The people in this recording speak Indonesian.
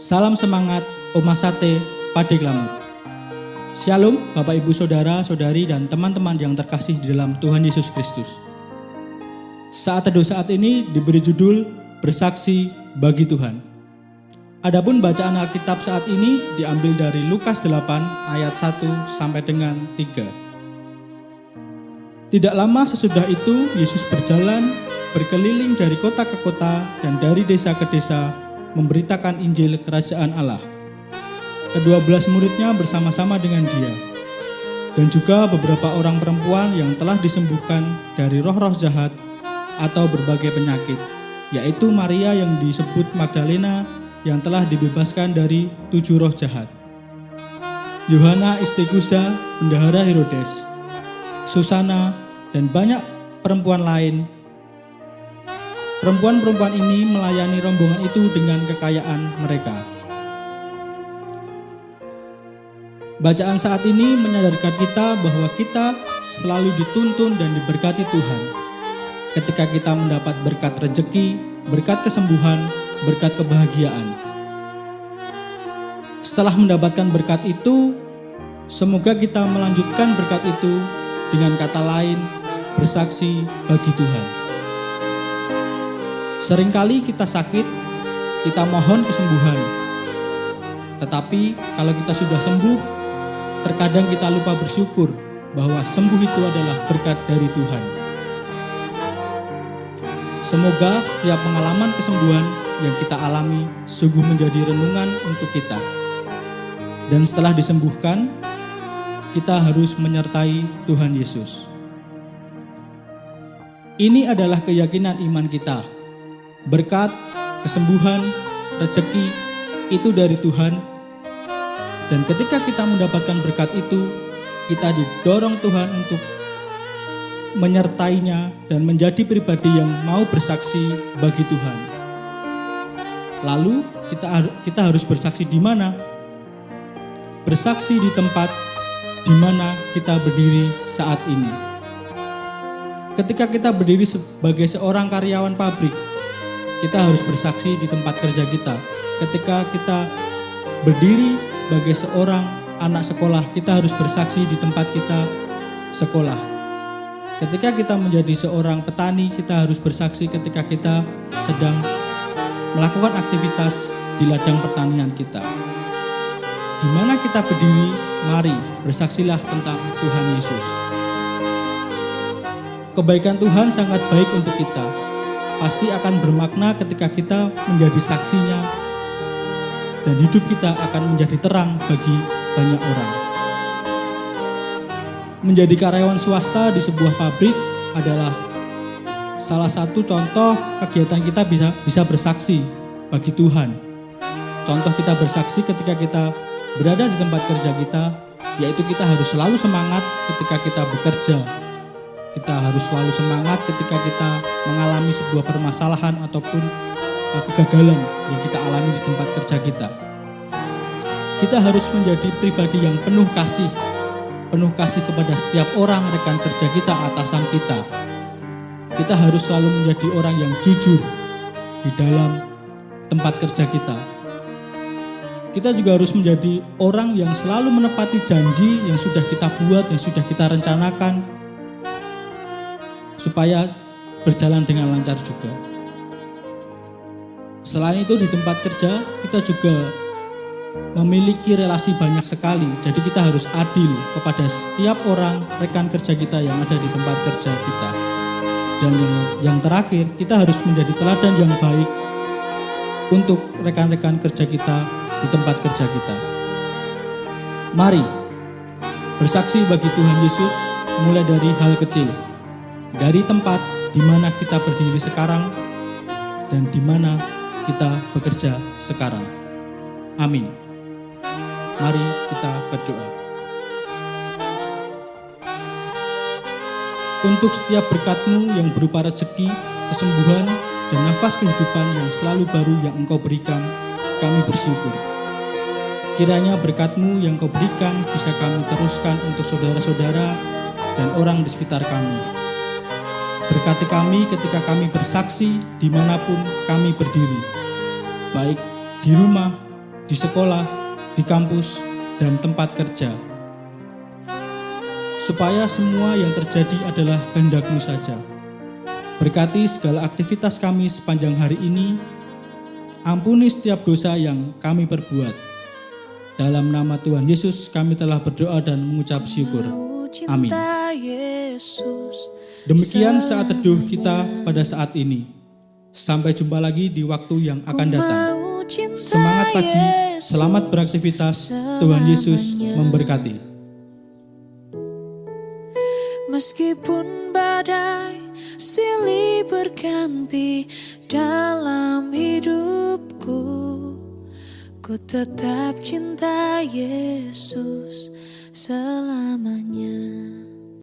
Salam semangat Omah Sate Padeklamut. Shalom Bapak Ibu Saudara, Saudari dan teman-teman yang terkasih di dalam Tuhan Yesus Kristus. Saat teduh saat ini diberi judul Bersaksi bagi Tuhan. Adapun bacaan Alkitab saat ini diambil dari Lukas 8 ayat 1 sampai dengan 3. Tidak lama sesudah itu Yesus berjalan berkeliling dari kota ke kota dan dari desa ke desa memberitakan Injil Kerajaan Allah. Ke-12 muridnya bersama-sama dengan dia, dan juga beberapa orang perempuan yang telah disembuhkan dari roh-roh jahat atau berbagai penyakit, yaitu Maria yang disebut Magdalena yang telah dibebaskan dari 7 roh jahat, Yohana istri Kuza, bendahara Herodes, Susana, dan banyak perempuan lain. Perempuan-perempuan ini melayani rombongan itu dengan kekayaan mereka. Bacaan saat ini menyadarkan kita bahwa kita selalu dituntun dan diberkati Tuhan. Ketika kita mendapat berkat rezeki, berkat kesembuhan, berkat kebahagiaan. Setelah mendapatkan berkat itu, semoga kita melanjutkan berkat itu dengan kata lain, bersaksi bagi Tuhan. Seringkali kita sakit, kita mohon kesembuhan. Tetapi kalau kita sudah sembuh, terkadang kita lupa bersyukur bahwa sembuh itu adalah berkat dari Tuhan. Semoga setiap pengalaman kesembuhan yang kita alami sungguh menjadi renungan untuk kita. Dan setelah disembuhkan, kita harus menyertai Tuhan Yesus. Ini adalah keyakinan iman kita. Berkat, kesembuhan, rezeki itu dari Tuhan. Dan ketika kita mendapatkan berkat itu, kita didorong Tuhan untuk menyertainya dan menjadi pribadi yang mau bersaksi bagi Tuhan. Lalu kita harus bersaksi di mana? Bersaksi di tempat di mana kita berdiri saat ini. Ketika kita berdiri sebagai seorang karyawan pabrik, kita harus bersaksi di tempat kerja kita. Ketika kita berdiri sebagai seorang anak sekolah, kita harus bersaksi di tempat kita sekolah. Ketika kita menjadi seorang petani, kita harus bersaksi ketika kita sedang melakukan aktivitas di ladang pertanian kita. Di mana kita berdiri, mari bersaksilah tentang Tuhan Yesus. Kebaikan Tuhan sangat baik untuk kita. Pasti akan bermakna ketika kita menjadi saksinya, dan hidup kita akan menjadi terang bagi banyak orang. Menjadi karyawan swasta di sebuah pabrik adalah salah satu contoh kegiatan kita bisa bersaksi bagi Tuhan. Contoh kita bersaksi ketika kita berada di tempat kerja kita, yaitu kita harus selalu semangat ketika kita bekerja. Kita harus selalu semangat ketika kita mengalami sebuah permasalahan ataupun kegagalan yang kita alami di tempat kerja kita. Kita harus menjadi pribadi yang penuh kasih kepada setiap orang rekan kerja kita, atasan kita. Kita harus selalu menjadi orang yang jujur di dalam tempat kerja kita. Kita juga harus menjadi orang yang selalu menepati janji yang sudah kita buat, yang sudah kita rencanakan, supaya berjalan dengan lancar juga. Selain itu di tempat kerja kita juga memiliki relasi banyak sekali. Jadi kita harus adil kepada setiap orang rekan kerja kita yang ada di tempat kerja kita. Dan yang terakhir, kita harus menjadi teladan yang baik untuk rekan-rekan kerja kita di tempat kerja kita. Mari bersaksi bagi Tuhan Yesus mulai dari hal kecil. Dari tempat di mana kita berdiri sekarang dan di mana kita bekerja sekarang. Amin. Mari kita berdoa. Untuk setiap berkat-Mu yang berupa rezeki, kesembuhan, dan nafas kehidupan yang selalu baru yang Engkau berikan, kami bersyukur. Kiranya berkat-Mu yang Kau berikan bisa kami teruskan untuk saudara-saudara dan orang di sekitar kami. Berkati kami ketika kami bersaksi dimanapun kami berdiri, baik di rumah, di sekolah, di kampus, dan tempat kerja. Supaya semua yang terjadi adalah kehendak-Mu saja. Berkati segala aktivitas kami sepanjang hari ini. Ampuni setiap dosa yang kami perbuat. Dalam nama Tuhan Yesus kami telah berdoa dan mengucap syukur. Amin. Demikian saat teduh kita pada saat ini. Sampai jumpa lagi di waktu yang akan datang. Semangat pagi, selamat beraktivitas. Tuhan Yesus memberkati. Meskipun badai silih berganti dalam hidupku, ku tetap cinta Yesus selamanya.